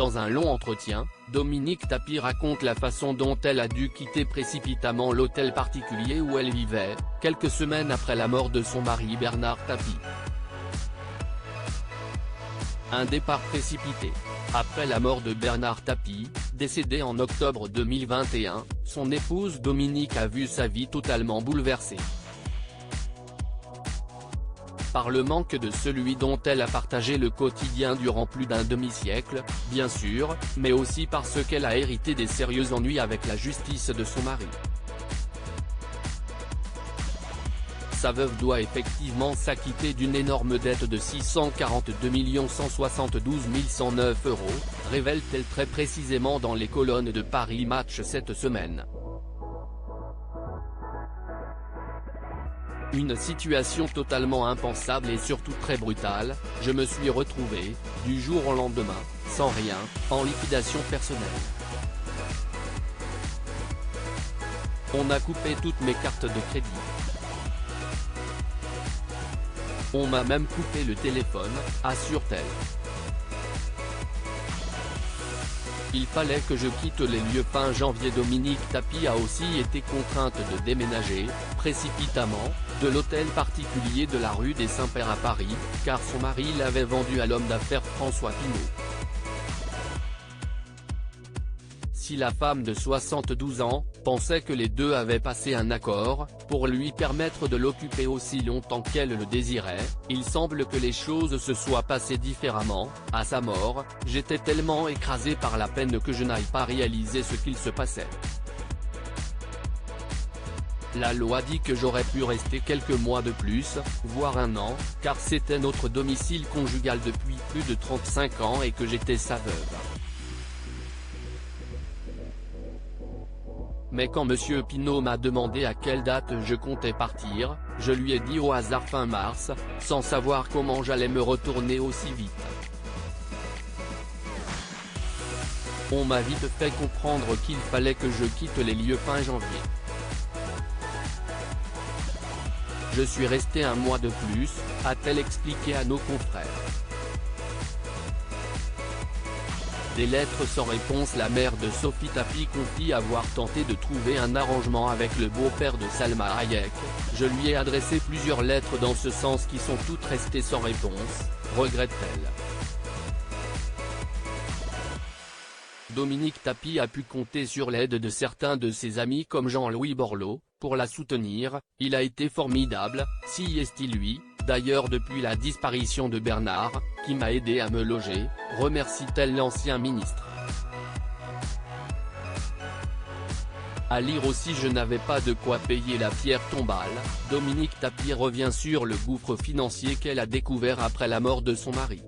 Dans un long entretien, Dominique Tapie raconte la façon dont elle a dû quitter précipitamment l'hôtel particulier où elle vivait, quelques semaines après la mort de son mari Bernard Tapie. Un départ précipité. Après la mort de Bernard Tapie, décédé en octobre 2021, son épouse Dominique a vu sa vie totalement bouleversée. Par le manque de celui dont elle a partagé le quotidien durant plus d'un demi-siècle, bien sûr, mais aussi parce qu'elle a hérité des sérieux ennuis avec la justice de son mari. Sa veuve doit effectivement s'acquitter d'une énorme dette de 642 172 109 €, révèle-t-elle très précisément dans les colonnes de Paris Match cette semaine. Une situation totalement impensable et surtout très brutale, je me suis retrouvé, du jour au lendemain, sans rien, en liquidation personnelle. On a coupé toutes mes cartes de crédit. On m'a même coupé le téléphone, assure-t-elle. Il fallait que je quitte les lieux fin janvier. Dominique Tapie a aussi été contrainte de déménager, précipitamment, de l'hôtel particulier de la rue des Saints-Pères à Paris, car son mari l'avait vendu à l'homme d'affaires François Pinault. Si la femme de 72 ans pensait que les deux avaient passé un accord, pour lui permettre de l'occuper aussi longtemps qu'elle le désirait, il semble que les choses se soient passées différemment. À sa mort, j'étais tellement écrasé par la peine que je n'aille pas réaliser ce qu'il se passait. La loi dit que j'aurais pu rester quelques mois de plus, voire un an, car c'était notre domicile conjugal depuis plus de 35 ans et que j'étais sa veuve. Mais quand Monsieur Pinault m'a demandé à quelle date je comptais partir, je lui ai dit au hasard fin mars, sans savoir comment j'allais me retourner aussi vite. On m'a vite fait comprendre qu'il fallait que je quitte les lieux fin janvier. Je suis resté un mois de plus, a-t-elle expliqué à nos confrères. Des lettres sans réponse. La mère de Sophie Tapie confie avoir tenté de trouver un arrangement avec le beau-père de Salma Hayek. Je lui ai adressé plusieurs lettres dans ce sens qui sont toutes restées sans réponse, regrette-t-elle. Dominique Tapie a pu compter sur l'aide de certains de ses amis comme Jean-Louis Borloo, pour la soutenir. Il a été formidable, si est-il lui, d'ailleurs depuis la disparition de Bernard, qui m'a aidé à me loger, remercie-t-elle l'ancien ministre. À lire aussi: je n'avais pas de quoi payer la pierre tombale. Dominique Tapie revient sur le gouffre financier qu'elle a découvert après la mort de son mari.